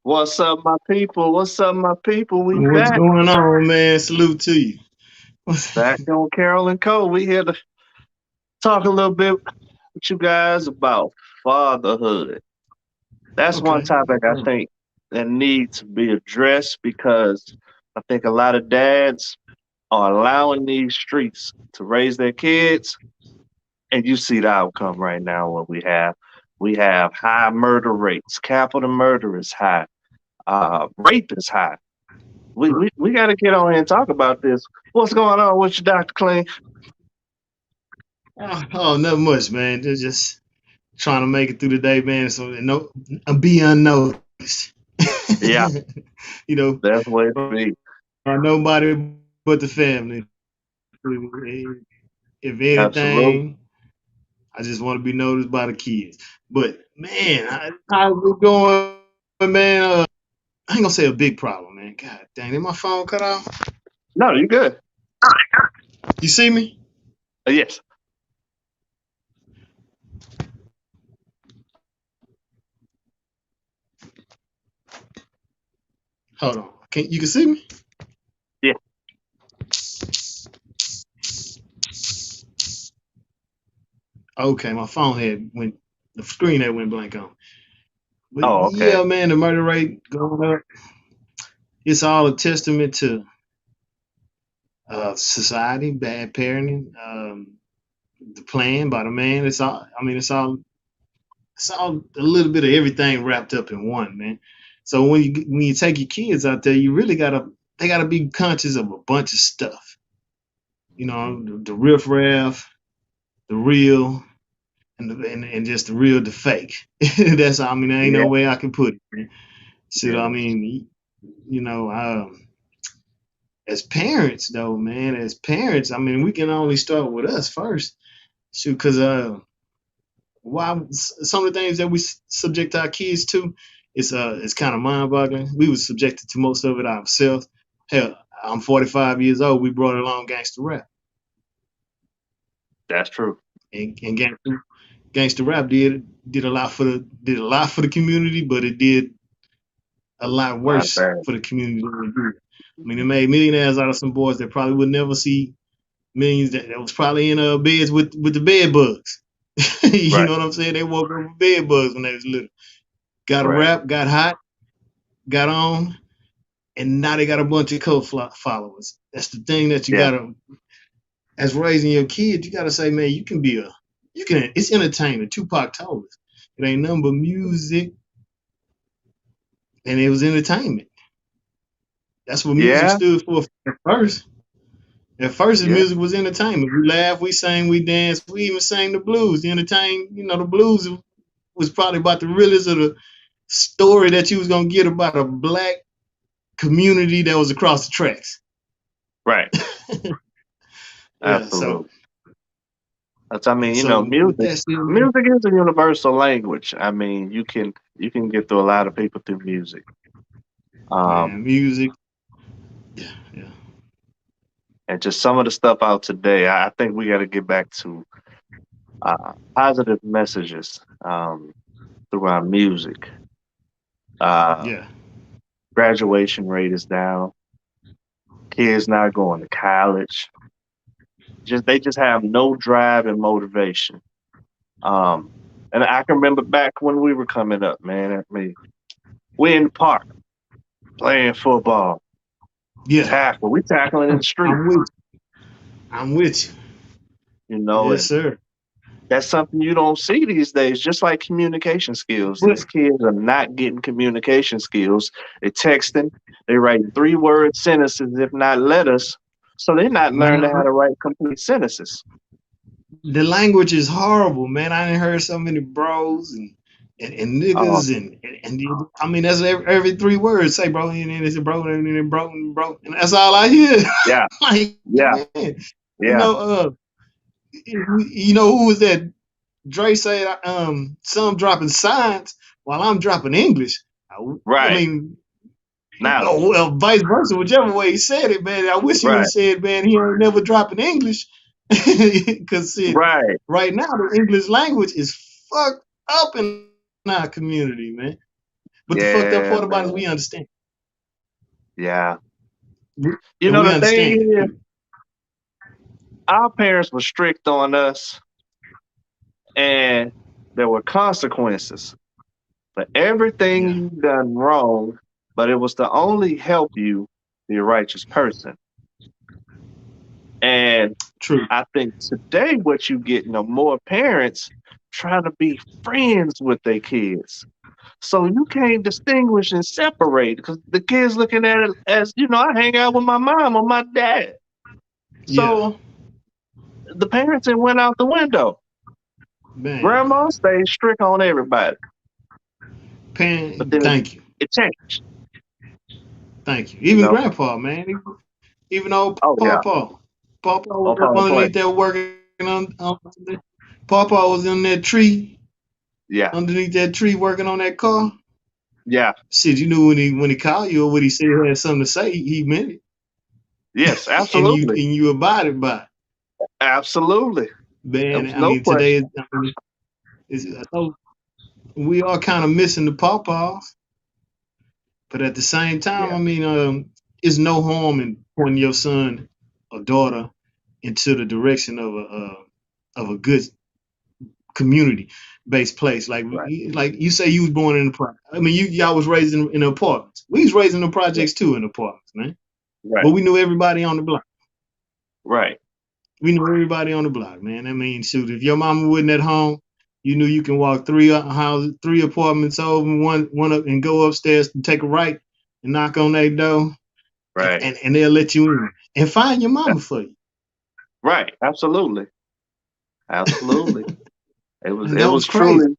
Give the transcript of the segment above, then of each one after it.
What's up, my people? What's up, my people? We What's back. going on, man? Salute to you. Back on Carol and Cole. We here to talk a little bit with you guys about fatherhood. That's one Okay. topic I think that needs to be addressed because I think a lot of dads are allowing these streets to raise their kids, and you see the outcome right now. What we have, high murder rates, capital murder is high, rape is high. We got to get on here and talk about this. What's going on with you, Dr. Clean? Oh, nothing much, man. Just trying to make it through the day, man. So no, be unnoticed. Yeah, you know, that's the way it be. nobody but the family. If anything, Absolutely. I just want to be noticed by the kids. But man, how's it going, man? I ain't gonna say a big problem, man. God dang, did my phone cut off? No, you good. You see me? Yes. Hold on. You can see me? Yeah. Okay, my phone had went the screen had went blank on. But Oh, okay. yeah, man, the murder rate going up. It's all a testament to society, bad parenting, the plan by the man. It's all. I mean, it's all a little bit of everything wrapped up in one, man. So when you take your kids out there, you really gotta be conscious of a bunch of stuff. You know, the riffraff, the real, and just the real, the fake. That's I mean, there ain't no Yeah. way I can put it. Man. So I Yeah. mean, you know, as parents though, man, as parents, I mean, we can only start with us first. Shoot, because why some of the things that we subject our kids to, it's kind of mind-boggling. We was subjected to most of it ourselves. Hell, I'm 45 years old. We brought along gangster rap, That's true. and gangster rap did a lot for the community, but it did a lot My worse bad. for the community than it did. I mean, it made millionaires out of some boys that probably would never see millions that was probably in beds with the bed bugs. You Right. know what I'm saying? They woke up with bed bugs when they was little. Got a Right. rap, got hot, got on, and now they got a bunch of cult followers. That's the thing that you Yeah. gotta, as raising your kids, you gotta say, man, it's entertainment. Tupac told us it ain't nothing but music, and it was entertainment. That's what music Yeah. stood for at first. At first, the Yeah. music was entertainment. We laughed, we sang, we danced, we even sang the blues. The entertain, the blues was probably about the realest of the story that you was gonna get about a black community that was across the tracks. Right. Yeah, Absolutely. That's, I mean, with music. that said, man, Music is a universal language. I mean, you can get through a lot of people through music. Um, music, yeah, yeah, and just some of the stuff out today. I think we got to get back to positive messages through our music. Uh, yeah. Graduation rate is down. Kids not going to college. They just have no drive and motivation. Um, and I can remember back when we were coming up, man. I mean, we in the park playing football, Yeah, tackle. We tackling in the street, I'm with you. I'm with you. Yes, and sir. that's something you don't see these days. Just like communication skills, But these kids are not getting communication skills. They're texting. They write 3-word sentences, if not letters. So they're not man, learning how to write complete sentences. the language is horrible, man. I didn't heard so many bros and Oh, niggas I mean that's every 3 words say bro and then it's a bro and then bro and bro and that's all I hear. yeah, Like yeah, man, you yeah. know who was that? Dre said some dropping science while I'm dropping English. I Right. mean, Knowledge. well, vice versa, whichever way he said it, man. I wish he would have Right. said, man, he ain't never dropping English. Because Right. right now the English language is fucked up in our community, man. But the fucked up Yeah, part about it is man. we understand. Yeah. We, You and know we the thing understand. is, our parents were strict on us, and there were consequences for everything Yeah, you done wrong, but it was to only help you be a righteous person. And true. I think today what you get are more parents trying to be friends with their kids. So you can't distinguish and separate because the kids looking at it as, I hang out with my mom or my dad. Yeah, So the parents that went out the window. man. Grandma stayed strict on everybody. But then Thank you, it changed, thank you. you Even know? grandpa, man. Even old Oh yeah. Papa. Papa was Oh, up Papa Play. underneath there working on Papa was in that tree, Yeah. underneath that tree working on that car. Yeah. Shit, you knew when he called you or what he said had something to say, he meant Yes, it. And you absolutely. and you abided by it. Absolutely. There Man, was I no mean today question. I know we are kind of missing the Papas, but at the same time, Yeah. I mean, it's no harm in pointing your son or daughter into the direction of a good community based place. Right. Like you say, you was born in the project. I mean, y'all was raised in apartments. We was raised in the Right. projects too in apartments, man. Right. But we knew everybody on the block. Right. We knew everybody on the block, man. I mean, shoot, if your mama wasn't at home, you knew you can walk three houses, three apartments over, one up, and go upstairs and take a right and knock on their door, and, Right. and, and they'll let you in and find your Yeah. mama for you. Right. Absolutely. Absolutely. It was And it that was was crazy, truly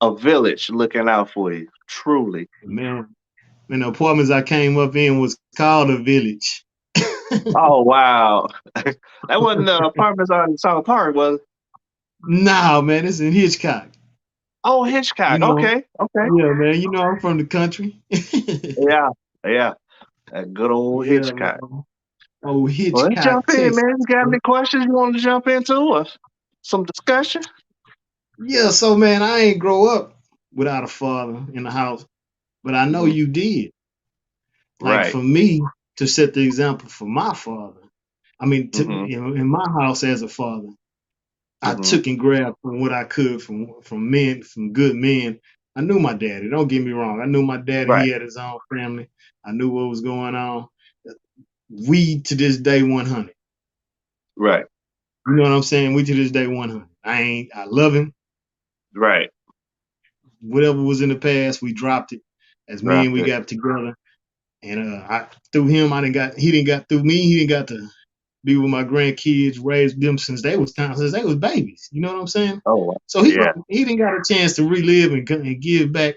a village looking out for you. Truly. man. And the apartments I came up in was called a village. Oh wow. That wasn't the apartments on South Park, was it? Nah, man, it's in Hitchcock. Oh, You Hitchcock. know, Okay. Okay. yeah, man. You know, I'm from the country. Yeah. Yeah. That good old Yeah, Hitchcock. man. Oh, Well, let's Hitchcock, jump in, Texas. man. You got any questions you want to jump into or some discussion? Yeah, so man, I ain't grow up without a father in the house, but I know Mhm. you did. Like Right. for me to set the example for my father, I mean, Hmm. in my house as a father, I Hmm. took and grabbed from what I could from men, from good men. I knew my daddy. Don't get me wrong. I knew my daddy. Right. He had his own family. I knew what was going on. We to this day 100. Right. You know what I'm saying? We to this day 100. I love him. Right. Whatever was in the past, we dropped it. As men, Dropped we it. got together. And I through him, he didn't got through me, he didn't got to be with my grandkids, raise them since they was babies. You know what I'm saying? Oh wow. So Yeah. he didn't got a chance to relive and give back.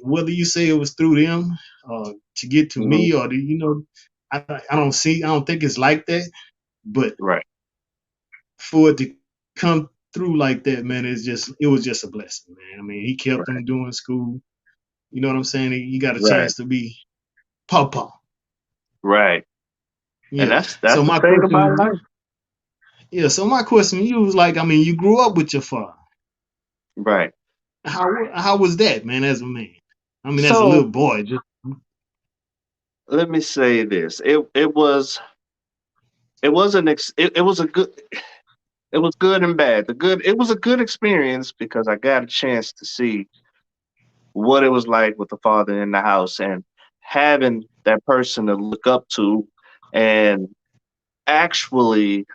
Whether you say it was through them to get to Hmm. me, or I don't think it's like that. But Right. for it to come through like that, man, it was just a blessing, man. I mean, he kept Right. them doing school. You know what I'm saying? He got a Right. chance to be papa. Right. And Yeah. that's the thing about life. So my question to you was like, I mean, you grew up with your father. Right. How was that, man, as a man? I mean, as a So little boy, just let me say this. It was a good it was good and bad. It was a good experience because I got a chance to see what it was like with the father in the house and having that person to look up to and actually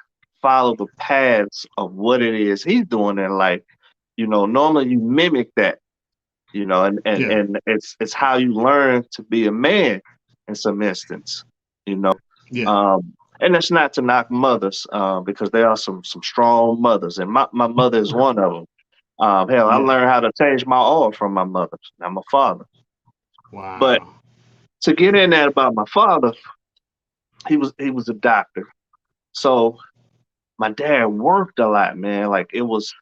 follow the paths of what it is he's doing in life. Normally you mimic that, yeah, and it's how you learn to be a man in some instance, you know. yeah, And that's not to knock mothers, because there are some strong mothers, and my mother is one of them. Hell, I yeah. learned how to change my oil from my mother. Now my father. But Wow. to get in that about my father, he was a doctor. So my dad worked a lot, man. Like it was,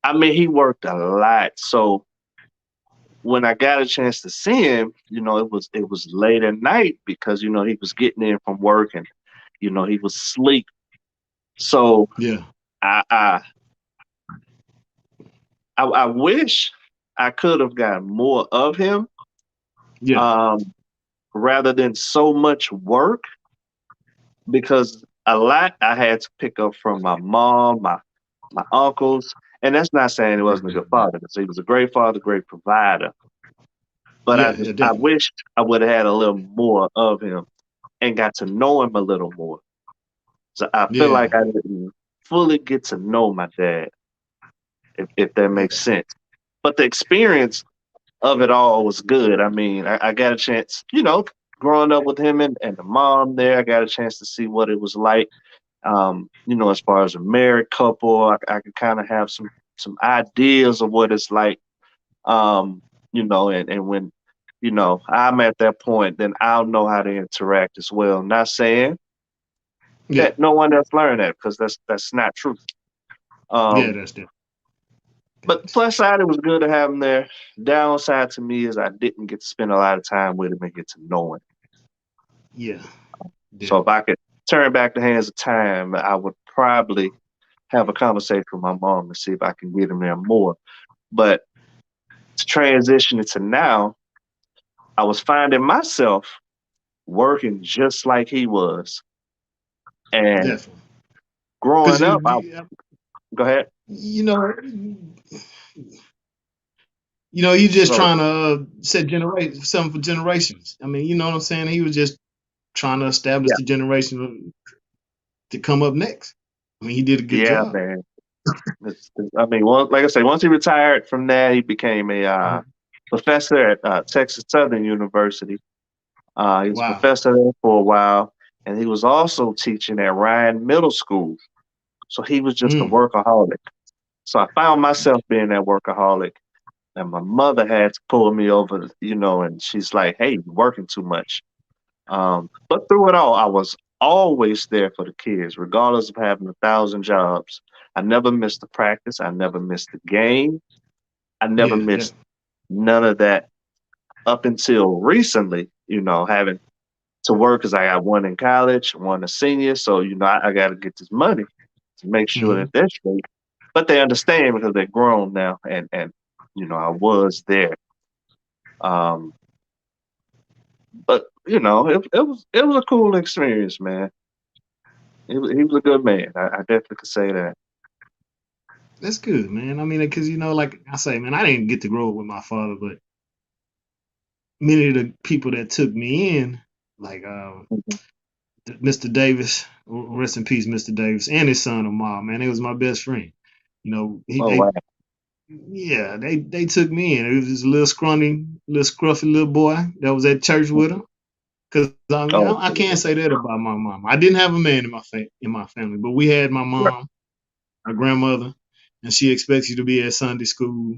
I mean, he worked a lot. So when I got a chance to see him, it was late at night because he was getting in from work and he was asleep. So Yeah, I I I wish I could have gotten more of him, Yeah. um, rather than so much work, because a lot I had to pick up from my mom, my uncles, and that's not saying he wasn't a good father, because he was a great father, great provider. But Yeah, yeah, I definitely. wished I would have had a little more of him and got to know him a little more. So I feel Yeah, like I didn't fully get to know my dad, if that makes yeah, sense. But the experience of it all was good. I mean, I got a chance, growing up with him and the mom there, I got a chance to see what it was like. As far as a married couple, I could kind of have some ideas of what it's like. And when, I'm at that point, then I'll know how to interact as well. Not saying yeah, that no one else learned that, because that's not true. yeah. Um, That's definitely. but the plus side, it was good to have him there. Downside to me is I didn't get to spend a lot of time with him and get to know him. Yeah, So if definitely. I could turn back the hands of time, I would probably have a conversation with my mom and see if I can get him there more. But to transition it to now, I was finding myself working just like he was. And Definitely. Because growing up, go ahead. you know, you just So trying to set generate something for generations. I mean, you know what I'm saying? He was just trying to establish yeah, the generation to come up next. I mean, he did a good yeah, job. man. I mean, like I say, once he retired from that, he became a Mhm. professor at Texas Southern University. He was a Wow. professor there for a while, and he was also teaching at Ryan Middle School. So he was just a Mm. workaholic. So I found myself being that workaholic, and my mother had to pull me over, and she's like, "Hey, you're working too much." But through it all, I was always there for the kids, regardless of having 1,000 jobs. I never missed a practice. I never missed a game. I never Yeah, missed none of that up until recently, having to work, because I got one in college, one a senior. So, I got to get this money to make sure hmm that they're straight. But they understand because they're grown now, and I was there. Um, but it was a cool experience, man. He was a good man. I definitely could say that. that's good, man. I mean, because like I say, man, I didn't get to grow up with my father, but many of the people that took me in, like Mhm. Mr. Davis, rest in peace, Mr. Davis, and his son Amar, man, they was my best friend. Oh wow, Yeah, they took me in. It was this little scrawny, little scruffy little boy that was at church with him. Cause I mean, oh I can't say that about my mom. I didn't have a man in my family, but we had my right, mom, my grandmother, and she expects you to be at Sunday school,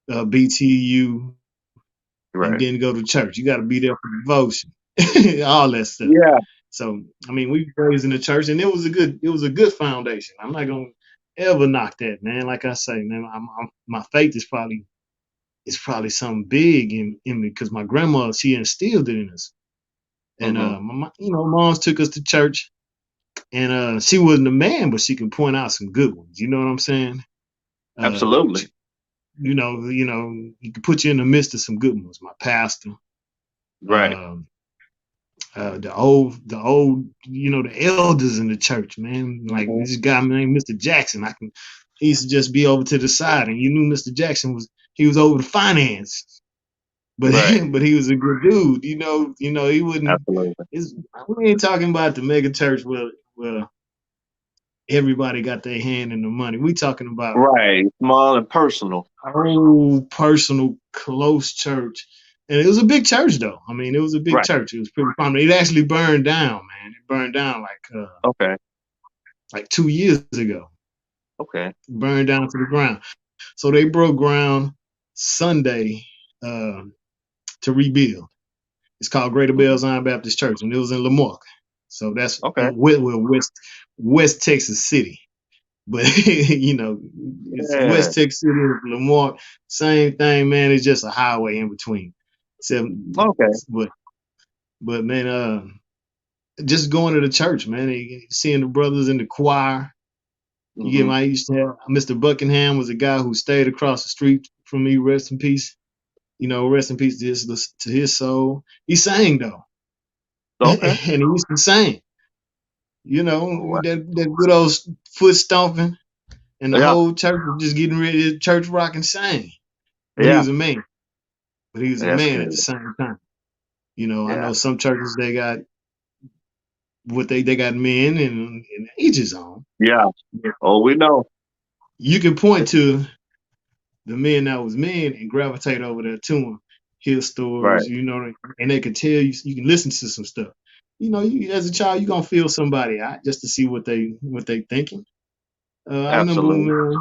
BTU, and right. then go to church. You got to be there for devotion, all that stuff. Yeah, So I mean, we were raised in the church, and it was a good foundation. I'm not gonna ever knock that, man. Like I say, man, my faith is probably something big in me because my grandma she instilled it in us. And hmm, moms took us to church, and she wasn't a man, but she can point out some good ones. You know what I'm saying? absolutely. She, you can put you in the midst of some good ones. My pastor, Right. um, the old, the elders in the church, man. Like Hmm. this guy named Mr. Jackson. He used to just be over to the side, and you knew Mr. Jackson he was over the finance, but Right. but he was a good dude. He wouldn't. Absolutely. We ain't talking about the mega church where everybody got their hand in the money. We talking about Right. Small and personal. our own personal close church. And it was a big church though. I mean, it was a big Right. church. It was pretty prominent. It actually burned down, man. It burned down Okay. like 2 years ago. Okay. Burned down to the ground. So they broke ground Sunday uh, to rebuild. It's called Greater Bell Hmm. Zion Baptist Church, and it was in Lamarck. So that's Okay. West Texas City. But it's Yeah. West Texas City, Lamar, same thing, man. It's just a highway in between. Okay. But man, just going to the church, man, and seeing the brothers in the choir. You get Hmm. my used to have Mr. Buckingham was a guy who stayed across the street from me, rest in peace. rest in peace to his soul. He sang though, and Okay. he used to sing. Wow. That good old foot stomping, and the Yeah. whole church was just getting ready to church rock and sing. But he Yeah. was a man. But he was a That's man at good. the same time. I Yeah. know some churches they got what they got men and each his own. Yeah. Oh, we know. You can point to the men that was men and gravitate over there to them, hear Right. stories, and they can tell you. You can listen to some stuff. You as a child, you gonna feel somebody out just to see what they thinking. I remember when Absolutely.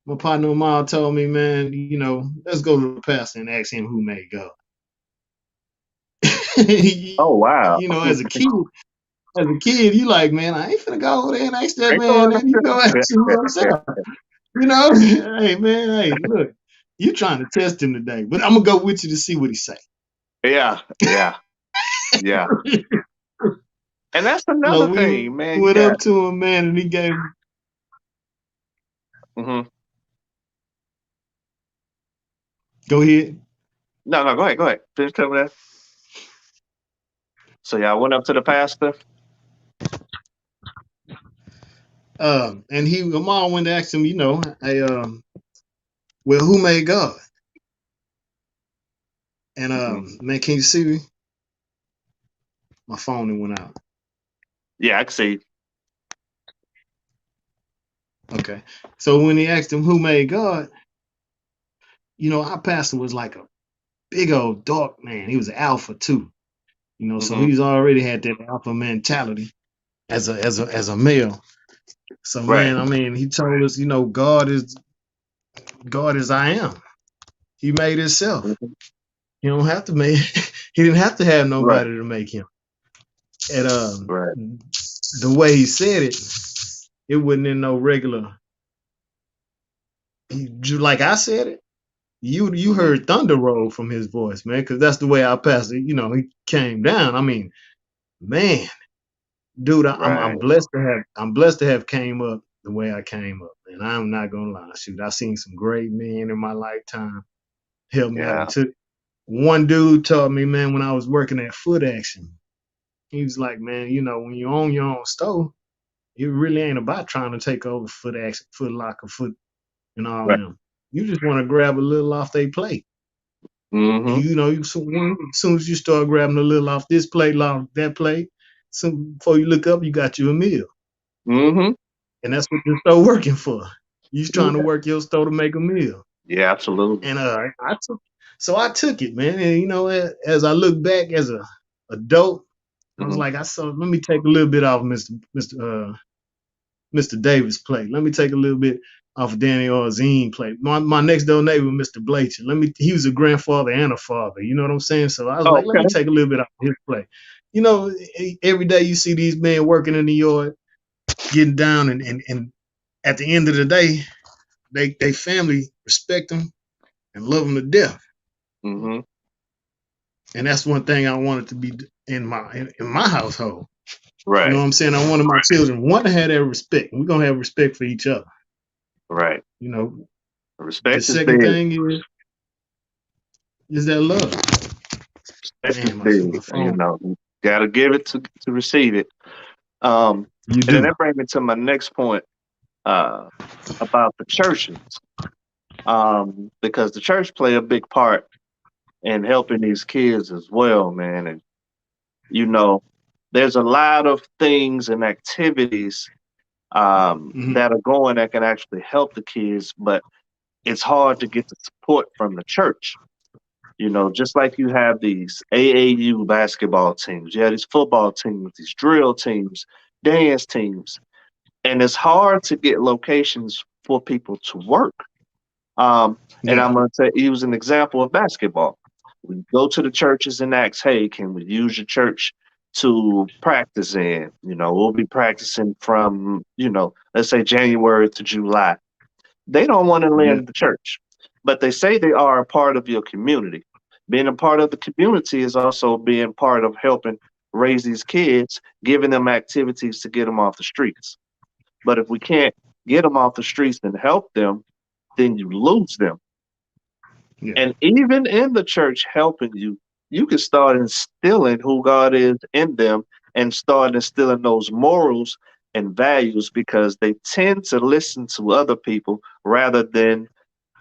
my partner Amal told me, man, let's go to the pastor and ask him who made God. Oh, wow. As a kid, you like, man, I ain't finna go over there and ask that Ain't man. going up And you go ask him there. yourself. Hey man, hey, look, you trying to test him today, but I'm gonna go with you to see what he say. Yeah. Yeah. Yeah. And that's So another we thing, man. You went got. up to him, man, and he gave. Hmm. Go ahead. No, no, go ahead. Go ahead. Finish telling me that. So y'all went up to the pastor. And my mom went to ask him, hey, well, who made God? And Hmm. man, can you see me? My phone then went out. Yeah, I can see. Okay. So when he asked him who made God, our pastor was like a big old dark man. He was an alpha too. So Hmm. he's already had that alpha mentality as a male. So Right. man, I mean, he told us, God is I am. He made himself. Hmm. He don't have to make. He didn't have to have Right. nobody to make him. And Right. the way he said it wasn't in no regular. Like I said it. You Hmm. heard thunder roll from his voice, man, because that's the way our pastor. He came down. I mean, man, dude, I'm Right. blessed to have came up the way I came up, and I'm not gonna lie. Shoot, I've seen some great men in my lifetime help me out. Yeah. And took one dude taught me, man, when I was working at Foot Action. He was like, man, when you own your own store, it really ain't about trying to take over Foot Action, Foot Locker, Foot and all Right. them. You just want to grab a little off their plate. And Hmm. as soon as you start grabbing a little off this plate, off that plate, so before you look up, you got you a meal. Hmm. And that's what your store working for. You trying to Yeah. work your store to make a meal. Yeah. Absolutely. And I took it, man. And as I look back as a adult, I was Hmm. like, let me take a little bit off Mr. Davis' plate. Let me take a little bit off of Danny Orzine plate. My next door neighbor, Mr. Blacher. He was a grandfather and a father. You know what I'm saying? So I was like, let Okay. me take a little bit off his plate. Every day you see these men working in the yard, getting down, and at the end of the day, they family respect them and love them to death. Hmm. And that's one thing I wanted to be in my household. You know Right. what I'm saying? I wanted my children to have that respect. We're gonna have respect for each other. Right. You know, the Respect is second big. thing is that love. Respect is Man, my, big. my You phone. know, you gotta give it to receive it. Um, You and then do. that brings me to my next point uh, about the churches, because the church play a big part in helping these kids as well, man. And you know, there's a lot of things and activities Hmm. that are going that can actually help the kids, but it's hard to get the support from the church. Just like you have these AAU basketball teams, you have these football teams, these drill teams, dance teams, and it's hard to get locations for people to work. And Yeah. I'm going to use an example of basketball. We go to the churches and ask, hey, can we use your church to practice in? We'll be practicing from, let's say January to July. They don't want to Yeah. lend the church, but they say they are a part of your community. Being a part of the community is also being part of helping raise these kids, giving them activities to get them off the streets. But if we can't get them off the streets and help them, then you lose them. Yeah, And even in the church helping you, you can start instilling who God is in them and start instilling those morals and values because they tend to listen to other people rather than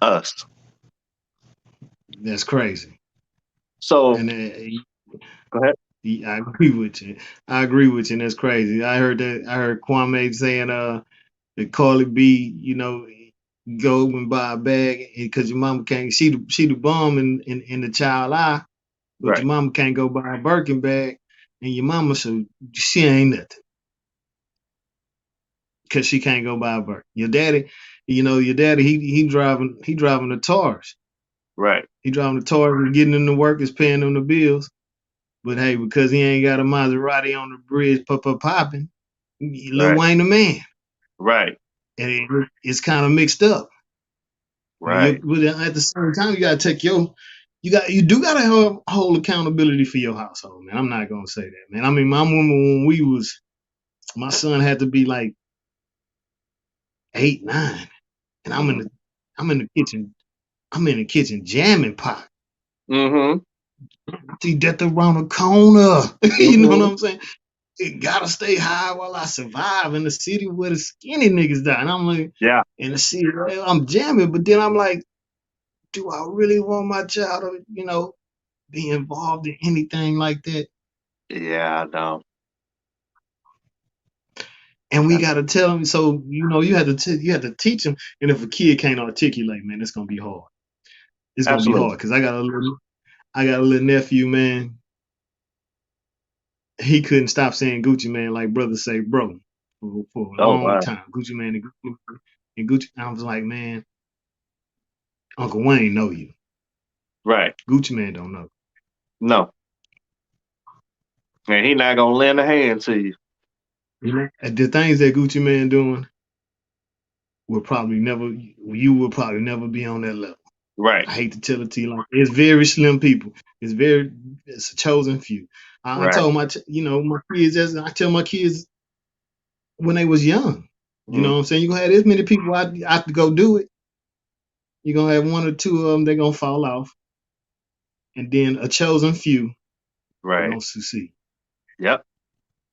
us. that's crazy. So And go ahead. I agree with you. I agree with you. And that's crazy. I heard that. I heard Kwame saying, that Carly B, go and buy a bag because your mama can't. She the bum in the child eye, but your Right, mama can't go buy a Birkin bag, and your mama so she ain't nothing because she can't go buy a Birkin. Your daddy, he driving the Taurus. right, He driving the Taurus and getting them to work is paying them the bills. But hey, because he ain't got a Maserati on the bridge, popping, Lil right, Wayne the man, right, and it's kind of mixed up. right. But at the same time, you gotta take you do gotta hold accountability for your household, man. I'm not gonna say that, man. I mean, my woman my son had to be like 8, 9, and Mm-hmm. I'm in the kitchen, jamming pot. Mm-hmm. See that around the corner, you know what Mm-hmm. I'm saying? It gotta stay high while I survive in the city where the skinny niggas die. And I'm like, Yeah. in the city, I'm jamming, but then I'm like, do I really want my child to, be involved in anything like that? Yeah, I know. And we I gotta tell them. So you have to teach them. And if a kid can't articulate, man, it's gonna be hard. It's gonna be hard Absolutely. because I got a little nephew, man. He couldn't stop saying Gucci man like brothers say bro for a Oh, long wow. time. Gucci man and Gucci. I was like, man, Uncle Wayne know you. Right. Gucci man don't know. No. And he not gonna lend a hand to you. The things that Gucci man doing you will probably never be on that level. Right. I hate to tell it to you like it's very slim people. It's a chosen few. I Right. told my kids I tell my kids when they was young. You know Mm. what I'm saying? You're gonna have this many people out to go do it. You're gonna have one or two of them, they're gonna fall off. And then a chosen few are Right. gonna succeed. Yep.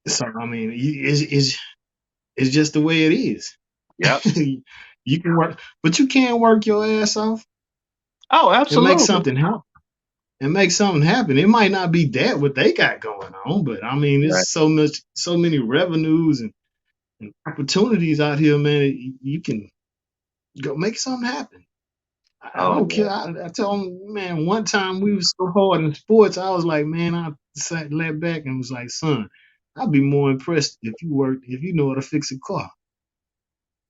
So I mean, it's just the way it is. Yep. You can work, but you can't work your ass off Oh, and make absolutely. something happen. It might not be that what they got going on, but I mean, Right. there's so many revenues and opportunities out here, man. You can go make something happen. I Oh, don't care. man. I told him, man, one time we was so hard in sports, I was like, man, I sat led back and was like, son, I'd be more impressed if you know how to fix a car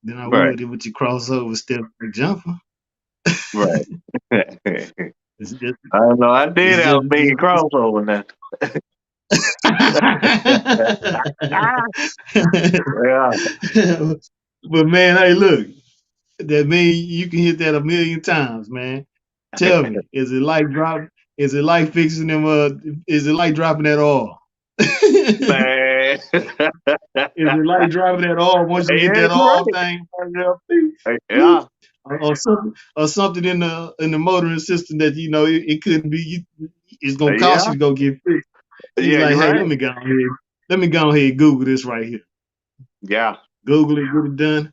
than I Right. would with your crossover step and jumper. Right. It's just, I don't know. I it's did have a mean just crossover now. Ah, yeah. but man, hey, look, that mean you can hit that a million times, man. Tell me, is it like fixing them is it like dropping that oil? Is Man. it like dropping that oil once you get Yeah, that you're oil right. thing Yeah. or something in the motoring system that it couldn't be it's gonna cost Yeah. you to go get fixed. He's Yeah, like, you're hey, right. let me go ahead and Google this right here. Yeah. Google it, get it done.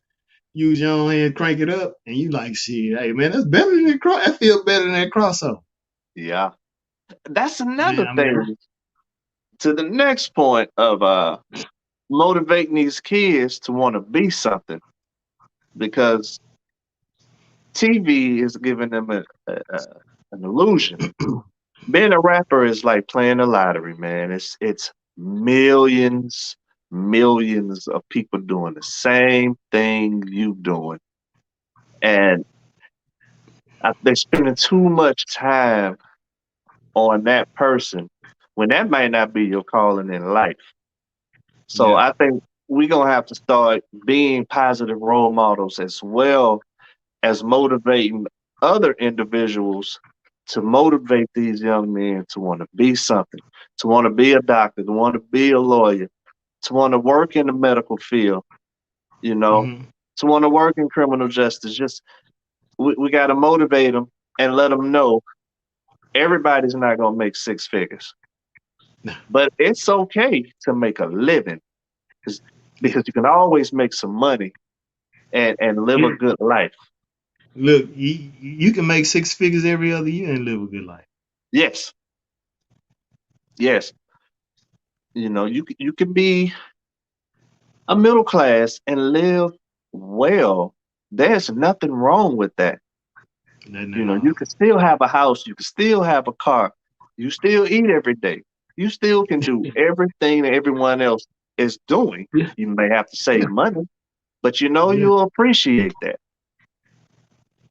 Use your own hand, crank it up, and you like, shit, hey man, that's better than that cross. That feel better than that crossover. Yeah. That's Man, another I mean, thing to the next point of motivating these kids to want to be something because TV is giving them an illusion. Being a rapper is like playing the lottery, man. It's millions, millions of people doing the same thing you doing, and they're spending too much time on that person when that might not be your calling in life. So yeah. I think we're gonna have to start being positive role models as well as motivating other individuals to motivate these young men to want to be something, to want to be a doctor, to want to be a lawyer, to want to work in the medical field, you know, Hmm. to want to work in criminal justice. Just we got to motivate them and let them know everybody's not gonna make six figures, No. but it's okay to make a living Yeah. because you can always make some money and live a Yeah. good life. Look, you can make six figures every other year and live a good life. Yes, yes. You can be a middle class and live well. There's nothing wrong with that. Nothing at You all. can still have a house, you can still have a car, you still eat every day. You still can do everything that everyone else is doing. Yeah. You may have to Yeah. save money, but Yeah. you'll appreciate that.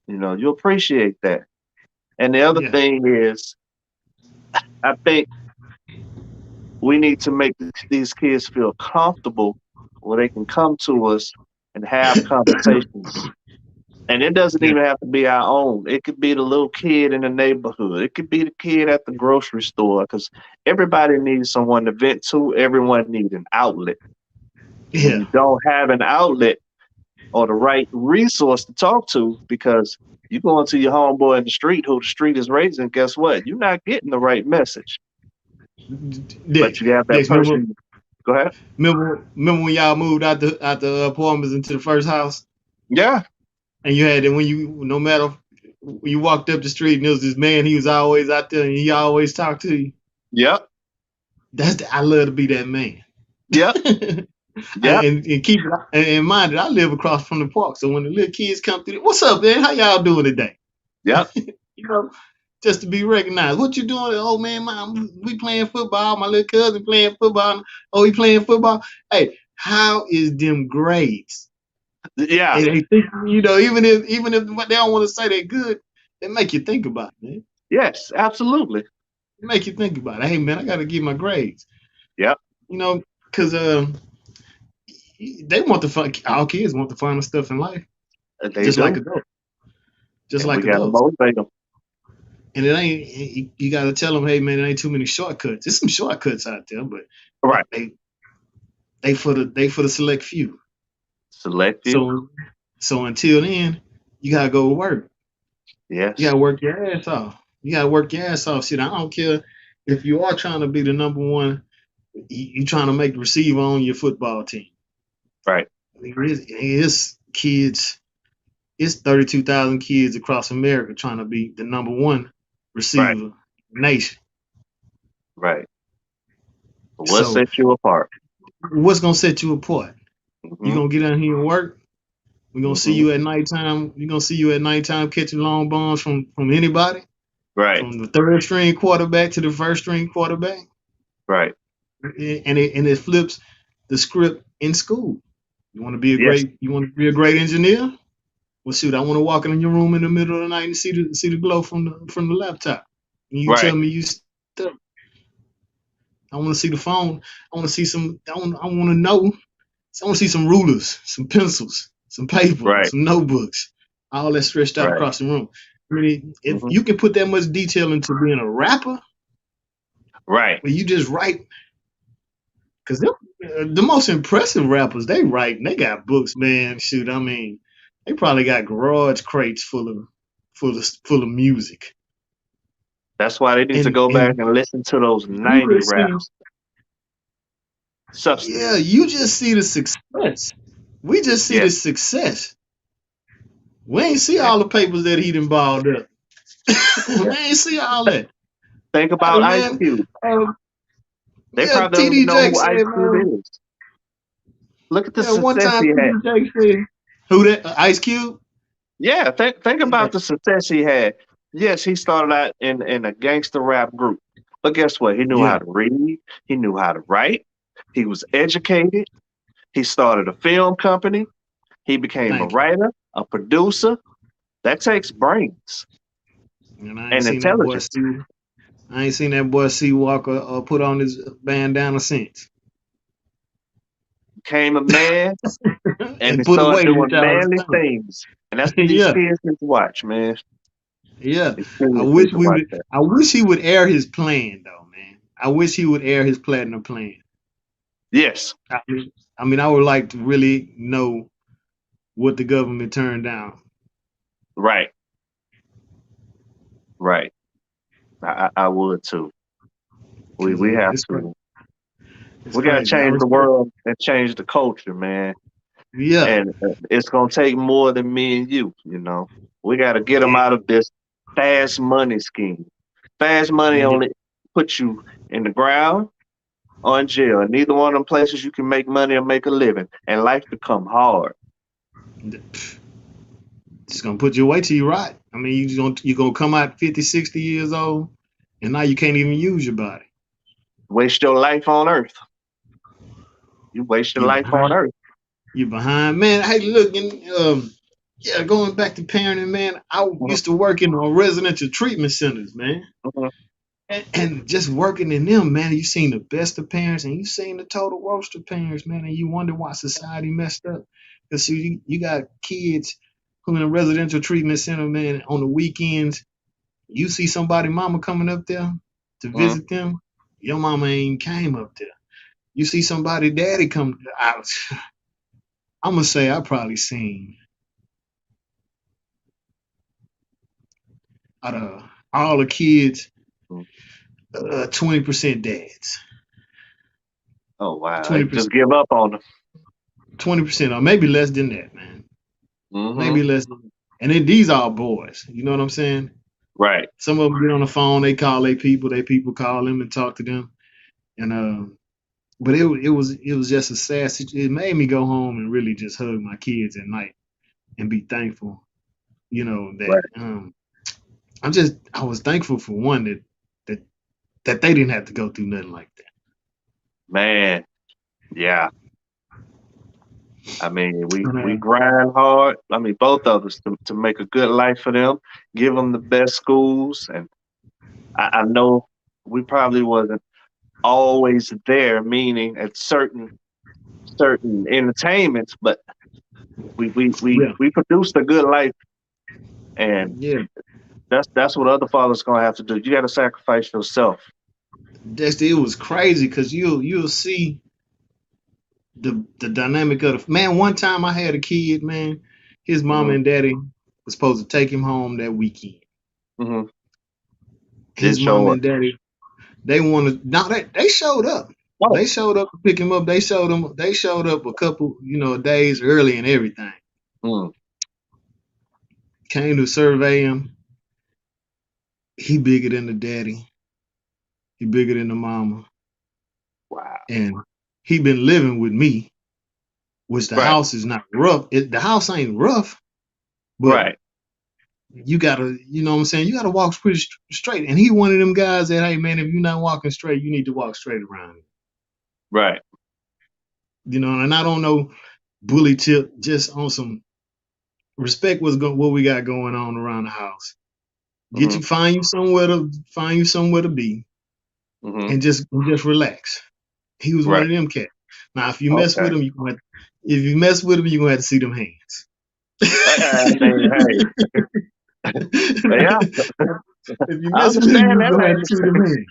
You'll appreciate that. And the other Yeah. thing is, I think we need to make these kids feel comfortable where they can come to us and have conversations. And it doesn't Yeah. even have to be our own. It could be the little kid in the neighborhood. It could be the kid at the grocery store because everybody needs someone to vent to. Everyone needs an outlet. And when Yeah. you don't have an outlet or the right resource to talk to, because you go into your homeboy in the street who the street is raising, guess what? You're not getting the right message. But Dex, you have that Dex, remember, person. Go ahead. remember when y'all moved out the apartments into the first house, Yeah. and you had, and when you, no matter, you walked up the street and there was this man, he was always out there and he always talked to you. Yep. I love to be that man. Yep. Yep. And keep it in mind that I live across from the park. So when the little kids come through, what's up, man? How y'all doing today? Yep. You know, just to be recognized. What you doing? Oh man, we playing football. My little cousin playing football. Oh, he playing football. Hey, how is them grades? Yeah. And they think, even if what they don't want to say they're good, it make you think about it, man. Yes. Absolutely. It make you think about it. Hey man, I got to get my grades. Yep. Because they want the fun. All kids want the fun stuff in life, They just like do. adults. Just And we like got to adults. motivate them. And it ain't. You got to tell them, hey man, it ain't too many shortcuts. There's some shortcuts out there, but Right. they they for the select few. Select you. So until then, you gotta go to work. You Yes. gotta work your ass off. You gotta work your ass off. Shit, I don't care if you are trying to be the number one. You trying to make the receiver on your football team. Right. It's kids. It's 32,000 kids across America trying to be the number one Right. receiver in the nation. Right. What So sets you apart? what's gonna set you apart? You Hmm. gonna get out here and work? We're gonna see Hmm. you at nighttime. We're gonna see you at nighttime catching long bombs from anybody, Right. from the third string quarterback to the first string quarterback, Right. and it flips the script in school. You want to be a Yes. great you want to be a great engineer? Well, shoot, I want to walk in your room in the middle of the night and see the glow from the laptop. And you Right. tell me you stuck. I want to see the phone. I want to see some. I want to know. I want to see some rulers, some pencils, some paper, Right. some notebooks, all that stretched out Right. across the room. I mean, if Hmm. you can put that much detail into being a rapper, Right. where you just write, because the most impressive rappers, they write and they got books, man. Shoot, I mean, they probably got garage crates full of music. That's why they need to And go back and and listen to those you 90 just see, raps. yeah, Substance. you just see the success. We just see the Yes. success. We ain't see Yeah. all the papers that he done balled up. Yeah. We ain't see all that. Think about Hey, Ice man, Cube. They yeah, probably don't even TD know Jake who said, Ice Cube man. is. Look at the Yeah, one success time he had. TD Jake said, who that? Ice Cube? Yeah, think Yeah, about the success he had. Yes, he started out in a gangster rap group. But guess what? He knew yeah, how to read, he knew how to write, he was educated, he started a film company, he became a thank you. writer, a producer. That takes brains And I ain't and seen that boy intelligence. see. I ain't seen that boy C Walker put on his bandana since, Became a man and he and put started away, which doing I was manly done. things. And that's what these Yeah, kids need to watch, man. yeah. These I kids need wish to we watch would. that. I wish he would air his plan though, man. I wish he would air his platinum plan. Yes. I mean, I would like to really know what the government turned down. Right. Right. I would too. We Cause we have it's to. it's We got to crazy. I change the respect. world and change the culture, man. Yeah, And it's gonna take more than me and you. We got to get them yeah, out of this fast money scheme. Fast money yeah. only puts you in the ground or in jail. And neither one of them places you can make money or make a living. And life become hard. It's gonna put you away till you rot. I mean, you gonna come out 50, 60 years old, and now you can't even use your body. Waste your life on earth. You waste your You life on behind. earth. You behind, man. Hey, look, and yeah, going back to parenting, man. I Mhm, used to work in residential treatment centers, man. mhm. And just working in them, man, you seen the best of parents and you seen the total worst of parents, man, and you wonder why society messed up. Because you got kids who in a residential treatment center, man, on the weekends, you see somebody mama coming up there to Mhm. visit them, your mama ain't came up there. You see somebody daddy come out. I'm gonna say I probably seen out of all the kids, Mhm. 20% dads. Oh wow! They 20%, just give up on them. 20%, or maybe less than that, man. Hmm. Maybe less. And then these are boys. You know what I'm saying? Right. Some of them get on the phone, they call their people call them and talk to them. And but it was just a sad situation. It made me go home and really just hug my kids at night and be thankful. That Right. I was thankful for one that that they didn't have to go through nothing like that. Man. Yeah. I mean, we And, grind hard. I mean, both of us to make a good life for them, give them the best schools, and I know we probably wasn't always there, meaning at certain entertainments, but we we we yeah, we produced a good life, and yeah. that's what other fathers gonna have to do. You got to sacrifice yourself. It was crazy because you'll see the dynamic of the man. One time I had a kid, man. His mama Hmm. and daddy was supposed to take him home that weekend. Hmm. Didn't His show mama up. and daddy, they wanted now they showed up. Oh. They showed up to pick him up. They showed up a couple, days early and everything. Mm. Came to survey him. He bigger than the daddy. He bigger than the mama. Wow. And he been living with me, which the Right. house is not rough. The house ain't rough, but Right. you gotta, what I'm saying, you gotta walk pretty straight. And he one of them guys that, hey man, if you're not walking straight, you need to walk straight around. Right. And I don't know bully tip, just on some respect what we got going on around the house. Hmm. Find you somewhere to be Hmm. and just relax. He was one Right. of them cats. Now if you mess Okay. with him, if you mess with him, you're gonna have to see them hands. I mean, hey, yeah, If you I mess with him, understand you're that, gonna have to lady. see them hands.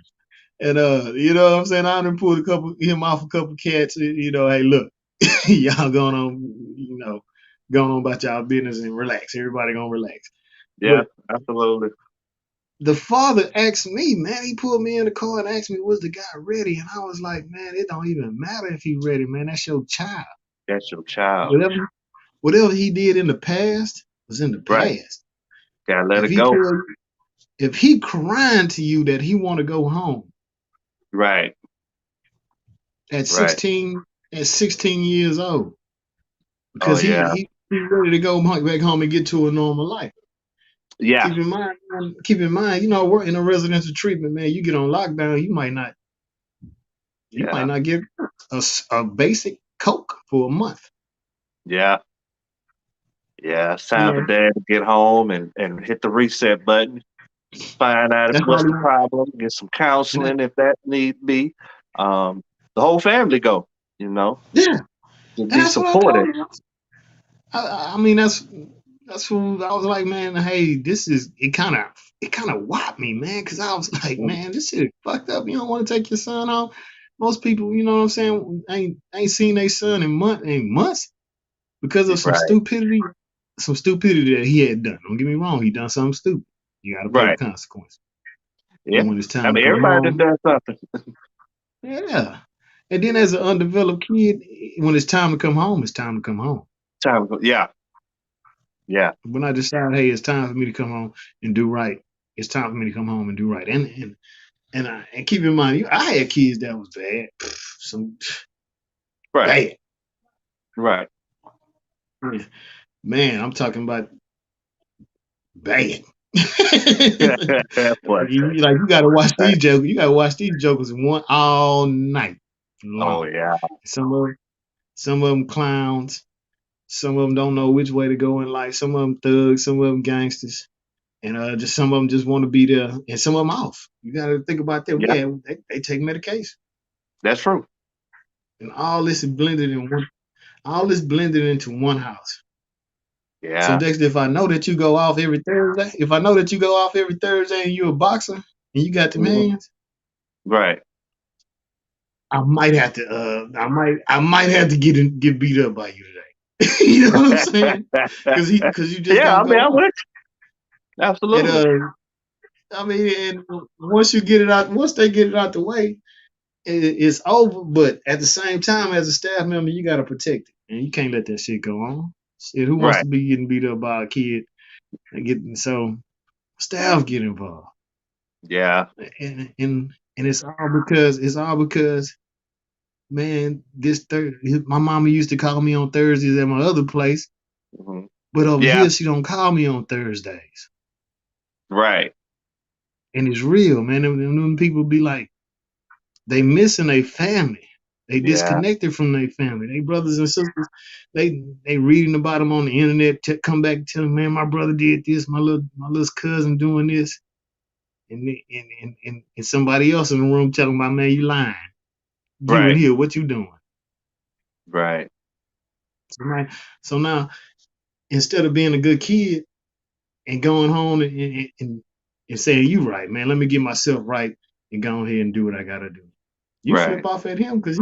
And you know what I'm saying? I done pulled him off a couple cats, hey look, y'all going on about y'all business and relax. Everybody gonna relax. Yeah, But absolutely. the father asked me, man, he pulled me in the car and asked me, was the guy ready? And I was like, man, it don't even matter if he ready, man. That's your child. That's your child. Whatever he did in the past was in the Right. past. Gotta let If it he go. tell if he crying to you that he want to go home Right. at Right. 16 years old, Oh because yeah. he's ready to go back home and get to a normal life. Yeah. Keep in mind, we're in a residential treatment, man. You get on lockdown, you might Yeah. not get a basic Coke for a month. Yeah. Yeah. It's You time for know, dad to get home and hit the reset button. Find out that's what's probably the problem. Get some and that, counseling if that need be. Um, the whole family go. You know, yeah, to and be that's what I supported. told him. I mean, that's what I was like, man. Hey, this is it kind of whopped me, man, because I was like, Mm. man, this shit fucked up. You don't want to take your son out. Most people, you know what I'm saying, ain't seen their son in months because of Right. some stupidity that he had done. Don't get me wrong, he done something stupid. You got to pay the Right. consequence. Yeah. And when it's I time to mean, come everybody done home, done something. yeah. And then as an undeveloped kid, when it's time to come home, it's time to come home. Time to go. Yeah. Yeah. When I decide, hey, it's time for me to come home and do right, it's time for me to come home and do right. And keep in mind, I had kids that was bad, some Right. bad. Right. Man, I'm talking about bad. But You gotta watch these jokers. You gotta watch these jokers one all night oh long. yeah. Some of them clowns. Some of them don't know which way to go in life. Some of them thugs. Some of them gangsters. And just some of them just want to be there, and some of them off. You got to think about that. Yeah. Yeah, they take medication, That's true. and all this is blended in one. All this blended into one house. So Yeah. Dexter, if I know that you go off every Thursday, if I know that you go off every Thursday and you're a boxer and you got them Mhm. hands, Right. I might have to. I might have to get beat up by you today. You know what I'm saying? Because you just Yeah. I don't mean, go I'm off. with you. And Absolutely. I mean, and once you get it out, once they get it out the way, it's over. But at the same time, as a staff member, you got to protect it, and you can't let that shit go on. Shit, who wants Right. to be getting beat up by a kid and getting so staff get involved, Yeah. and it's all because man, my mama used to call me on Thursdays at my other place, Mhm. but over Yeah. here she don't call me on Thursdays, Right. and it's real, man. Them people be like, they missing their family. They Yeah. disconnected from their family. They brothers and sisters, they reading about them on the internet. Come back and tell them, man, my brother did this. My little cousin doing this, and somebody else in the room telling my man, you lying. You in Right. here, what you doing? Right. So now instead of being a good kid and going home and saying, you right, man, let me get myself right and go ahead and do what I gotta do. You flip Right. off at him because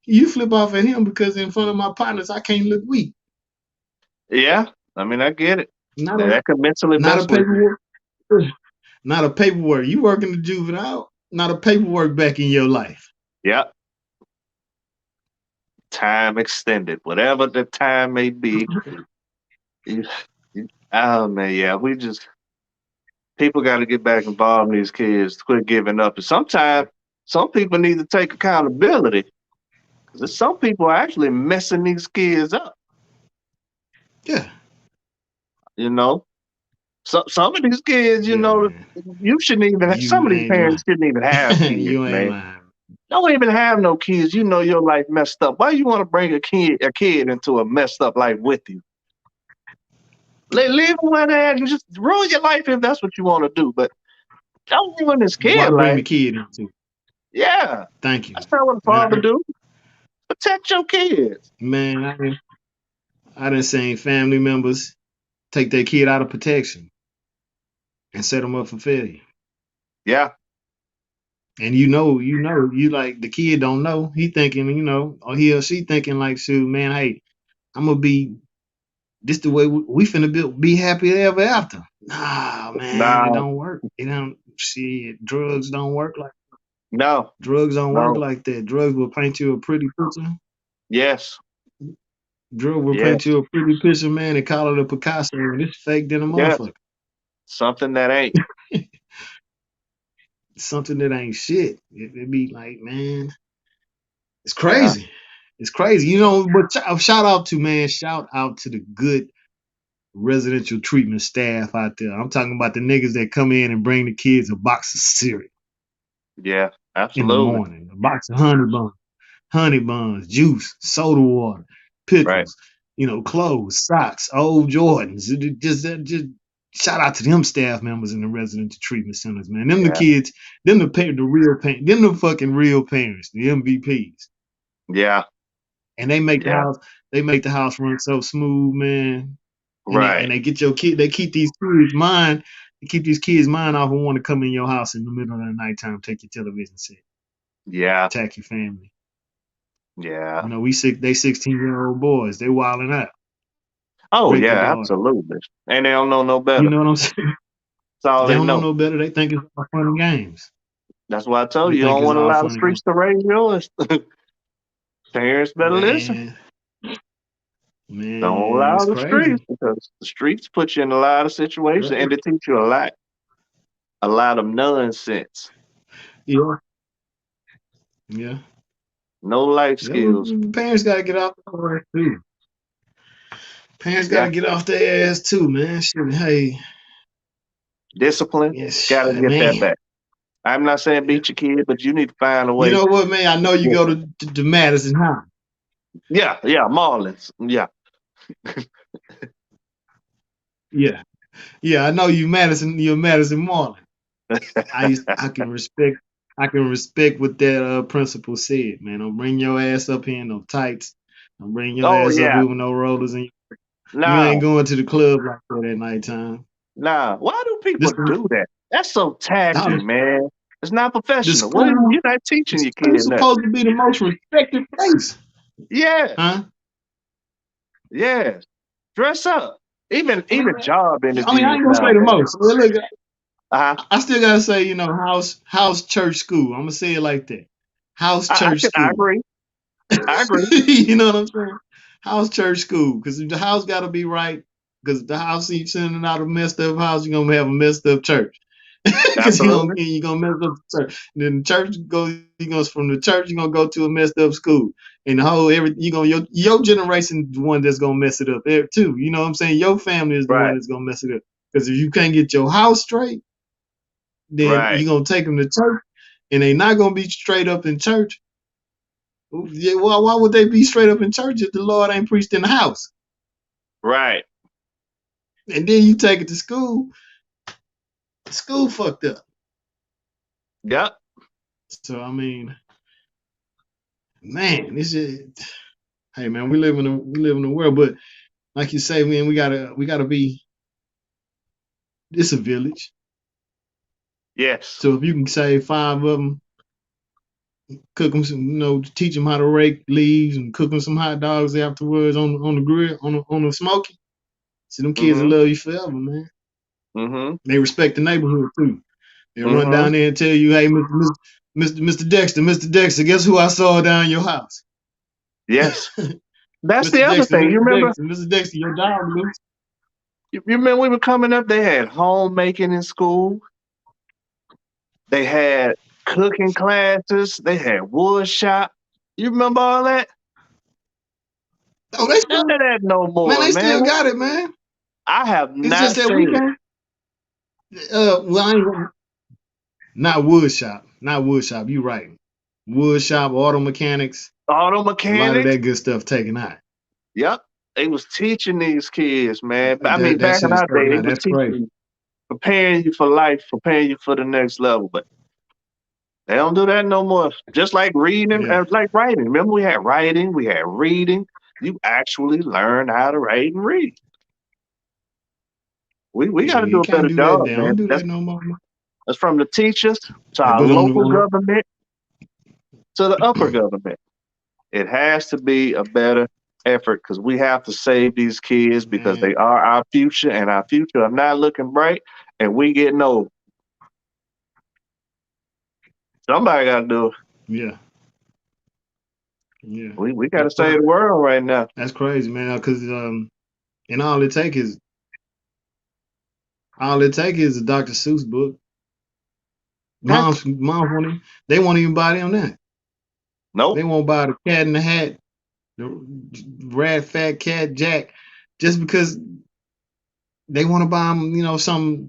you flip off at him because in front of my partners I can't look weak. Yeah. I mean, I get it. Not a That could mentally not mess a with you. paperwork, not a paperwork. You working the juvenile, not a paperwork back in your life. Yeah. Time extended, whatever the time may be. You- Oh man, yeah. People got to get back involved in these kids. Quit giving up. And sometimes some people need to take accountability because some people are actually messing these kids up. Yeah, You know, some of these kids, yeah, man. you shouldn't even. Some You of these ain't parents lying. shouldn't even have kids, You ain't man. lying. Don't even have no kids. You know your life messed up. Why you want to bring a kid into a messed up life with you? Leave them where they at and just ruin your life if that's what you want to do. But don't ruin this Why kid bring life. the kid into? Yeah, Thank you, that's not what a father man. do. Protect your kids. Man, I done seen family members take their kid out of protection and set them up for failure. Yeah, And you like the kid don't know. He thinking, or he or she thinking like, shoot, man, hey, I'm gonna be this the way we finna be happy ever after. Nah, man, it no, don't work. It don't. Shit, no, drugs don't work no. like that. Drugs will paint you a pretty picture. Yes, Drug will paint yes, you a pretty picture, man, and call it a Picasso, and it's fake than a yes. motherfucker. Something that ain't. Something that ain't shit. It be like, man, it's Yeah. crazy. It's crazy. But shout out to the good residential treatment staff out there. I'm talking about the niggas that come in and bring the kids a box of cereal Yeah, in the absolutely. morning, a box of honey buns, juice, soda water, Right. pickles, clothes, socks, old Jordans. Just shout out to them staff members in the residential treatment centers, man. Them the Yeah. kids, the real parents, them the fucking real parents, the MVPs. Yeah. And Yeah. they make the house run so smooth, man. And Right. they get your kid, they keep these kids' mind off and want to come in your house in the middle of the nighttime, take your television set, Yeah. attack your family. Yeah. They 16-year-old boys, they wilding out, Oh rape your yeah, daughter. absolutely. And they don't know no You better. know what I'm saying? That's all They they don't know know. no better. They think it's all fun and games. That's why I told They you, you think don't it's want to all allow the fun and games. streets to raise yours. Parents better listen. Man, Don't man, allow it's the crazy. streets because the streets put you in a lot of situations Crazy. and they teach you a lot of nonsense. Yeah, yeah, No life yeah. Well, skills. parents gotta get off their ass too. Parents gotta Yeah. get off their ass too, man. Shit, hey, Discipline. yes, Gotta get that man. back. I'm not saying Yeah. beat your kid, but you need to find a You way. know what, man? I know you go Listen. to Madison, huh? Yeah, yeah, Marlins. Yeah. Yeah, yeah. I know you, Madison. You're Madison Marlin. I can respect what that principal said, man. Don't bring your ass up here in no tights. Don't bring your Oh ass up yeah. here with no rollers, and you ain't Nah, going to the club like that at nighttime. nah. Why do This people do that? That's so the, tacky, man. It's not the professional. What are school. you're not The teaching your school's kid nothing. supposed to be the most respected place, Yeah, huh? yeah. Dress up. I mean, Even job I interviews ain't gonna say the nowadays. most. Well, look, Uh-huh. I still gotta say, house church school. I'm gonna say it like that. House church I school. agree. I agree. You know what I'm saying? House church school, because the house got to be right. Because the house you sending out a messed up house, you're gonna have a messed up church. Because Absolutely. you're gonna mess up the church. And then the church you goes from the church, you're gonna go to a messed up school. And the whole you gonna your generation is the one that's gonna mess it up there too. You know what I'm saying? Your family is the one Right. that's gonna mess it up. Because if you can't get your house straight, then Right. you're gonna take them to church, and they not gonna be straight up in church. Yeah, well, why would they be straight up in church if the Lord ain't preached in the house? Right. And then you take it to school, school fucked up. Yep. So I mean, man, this is hey man, we live in a world, but like you say, man, we gotta be it's a village. Yes. So if you can save five of them, cook them some, teach them how to rake leaves and cook them some hot dogs afterwards on the grill on the smoky. See, them kids will Mm-hmm. love you forever, man. Mm-hmm. They respect the neighborhood too. They'll run Mm-hmm. down there and tell you, hey, Mr. Dexter, guess who I saw down your house? Yes. That's the Mr. other Dexter, thing. You Mr. remember? Dexter, Mr. Dexter, your dog loose. You remember we were coming up? They had homemaking in school. They had cooking classes. They had wood shop. You remember all that? Oh, they None still, of that no man, more, they man. still got it, man. I have It's just not that we seen it. can't. Well, I ain't not wood shop, not wood shop. You right. Wood shop, auto mechanics, Auto a lot of mechanics. that good stuff taken out. Yep. They was teaching these kids, man. I mean, That back in shit is our day, taken they out. was That's crazy. teaching, preparing you for life, preparing you for the next level. But they don't do that no more. Just like reading, Yeah, like writing. Remember, we had writing, we had reading. You actually learn how to write and read. We got yeah. to do You a can't better do that. job, They man. don't do that no more. That's from the teachers to They our put local on government to the upper government. It has to be a better effort because we have to save these kids because man. they are our future, and our future are not looking bright, and we getting old. Somebody got to do it. Yeah, yeah. We got to That's save the world right now. that's crazy, man. Because and all it take is a Dr. Seuss book. That's Moms they won't even buy them that. They nope. won't buy the Cat in the Hat, the Rat Fat Cat Jack, just because they want to buy them,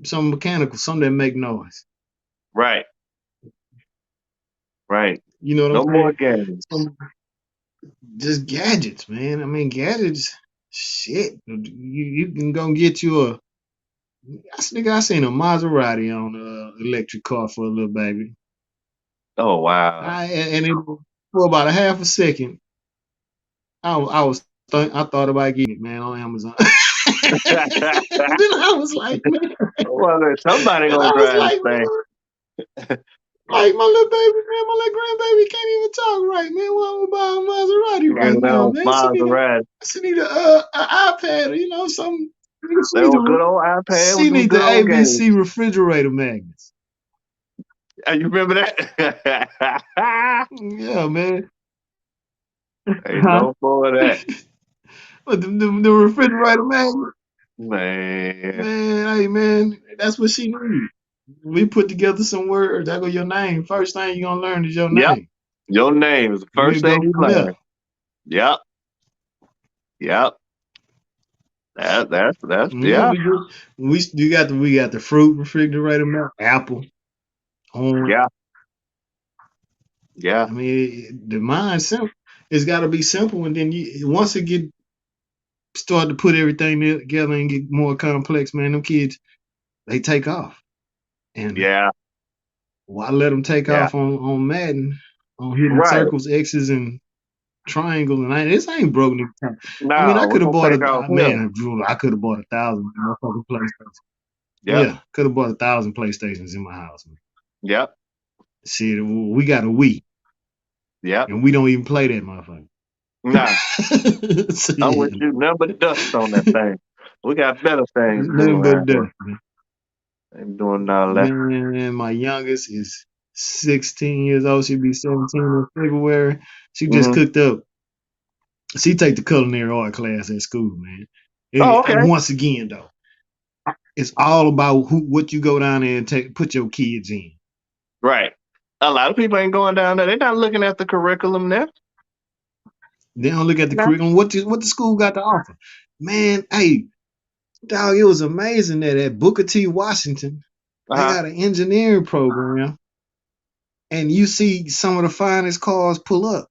some mechanical, some that make noise. Right, right. You know what No I'm more saying? games. Some just gadgets, man. I mean, gadgets. Shit, you can go get you a. I seen a Maserati on a electric car for a little baby. Oh wow. And it, for about a half a second, I thought about getting it, man, on Amazon. Then I was like, man, Well, there's somebody and gonna I was drive like, this thing. man, like my little baby, man, my little grandbaby can't even talk right, man. Why am I buy a Maserati right And now, no man? Maserati. She need a iPad or something. That old good old iPad with She them need good the old games. ABC refrigerator magnets. You remember that? Yeah, man. Ain't Huh? no more of that. But the refrigerator magnets, Man. man. Hey, man, that's what she need. We put together some words. That go your name. First thing you gonna learn is your Yep. name. Your name is the We'll first thing go you from there. learn. Yep. Yep. That's Yeah, yeah. we got the fruit refrigerator milk, apple, orange. Yeah. Yeah. I mean, the mind's simple. It's got to be simple, and then once it start to put everything together and get more complex, man, them kids they take off. And Yeah. why let them take Yeah. off on Madden, on hitting Right. circles, X's, and triangles? And this ain't broken. I mean, I No, we're could have gonna bought take off him. man, Drew. I could have bought 1,000 motherfucking PlayStations. Yep. Yeah, could have bought 1,000 PlayStations in my house, man. Yep. See, we got a Wii, Yep. and we don't even play that motherfucker. Nah. I'm with See, you. Nothing but dust on that thing. We got better things to do nothing but around here. death, man. Ain't doing all that. Man, my youngest is 16 years old. She'll be 17 in February. She just Mm-hmm. cooked up. She take the culinary art class at school, man. Oh, okay. And once again, though, it's all about what you go down there and put your kids in. Right. A lot of people ain't going down there. They're not looking at the curriculum there. They don't look at the No. curriculum. What the school got to offer? Man, hey, dog, it was amazing that at Booker T. Washington, they Uh-huh. got an engineering program, and you see some of the finest cars pull up.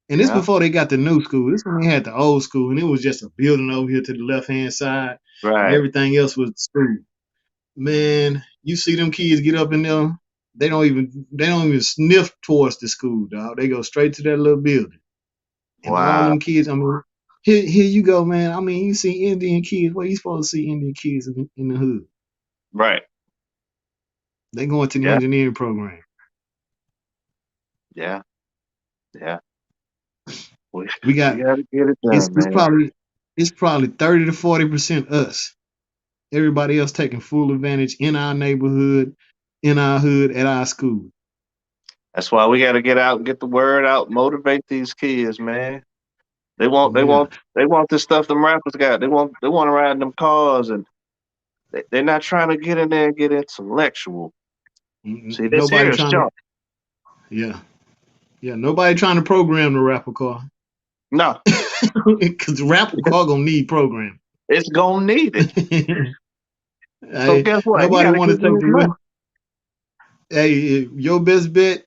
And this Yeah. before they got the new school. This when they had the old school, and it was just a building over here to the left hand side, and Right. everything else was school. Man, you see them kids get up in there, they don't even sniff towards the school, dog. They go straight to that little building. And a lot of Wow. them kids, I mean, here you go, man. I mean, you see Indian kids. Where you supposed to see Indian kids in the hood? Right. They going to the Yeah. engineering program. Yeah. Yeah. We We got gotta get it it's done, man. it's probably 30 to 40% us. Everybody else taking full advantage in our neighborhood, in our hood, at our school. That's why we gotta get out and get the word out, motivate these kids, man. They want they Yeah. want they want this stuff them rappers got. They want to ride in them cars, and they're not trying to get in there and get intellectual. See, this here Nobody is trying to, junk. yeah. Yeah, nobody trying to program the rapper car. No, Because the rapper car gonna need programming. it's gonna need it. So Hey, guess what? He nobody gotta want to give you take his money. your best bet,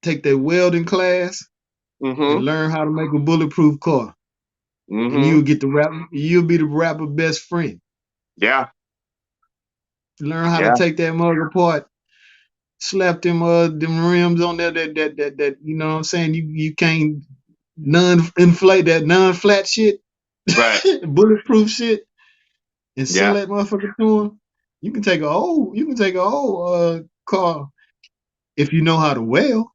take that welding class and Mm-hmm. learn how to make a bulletproof car. And Mm-hmm. you'll be the rapper best friend. Yeah. Learn how to Yeah. take that mug apart, slap them rims on there that you know what I'm saying, you can't inflate that non-flat shit, Right. bulletproof shit, and sell Yeah. that motherfucker to them. You can take a whole car if you know how to weld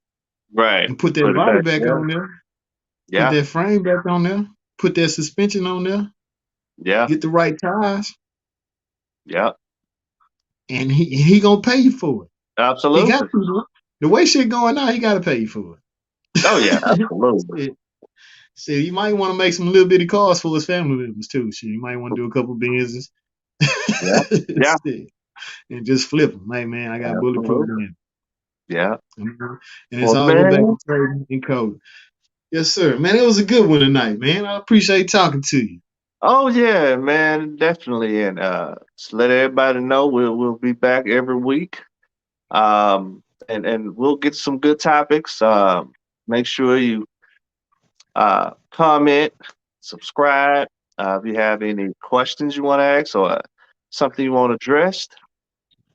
Right. and put that Put it body back back together. on there, put Yeah. that frame back on there, put that suspension on there, Yeah. get the right tires, Yeah. and he gonna pay you for it. He got Absolutely. to. The way shit going now, he gotta pay you for Oh yeah. it. Absolutely. Shit, you might want to make some little bitty cars for his family members too. Shit, you might want to do a couple businesses. Yeah. Yeah. Shit, and just flip them. Hey man, I got bulletproof Absolutely. in. Yeah. And it's Well, all go back man. to trading and code. Yes, sir. Man, it was a good one tonight, man. I appreciate talking to you. Oh yeah, man. Definitely. And just let everybody know we'll be back every week. And we'll get some good topics. Make sure you comment, subscribe. If you have any questions you want to ask or something you want addressed,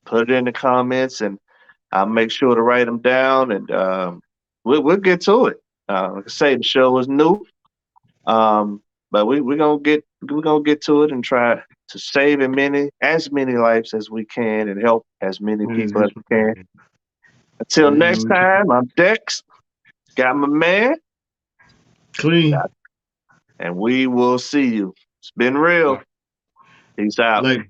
put it in the comments, and I'll make sure to write them down, and we'll get to it. Like I say, the show is new, but we're gonna get to it and try to save as many lives as we can and help as many people as we can. Until next Man, time, I'm Dex. Got my man, clean. and we will see you. It's been real. Peace out. Later.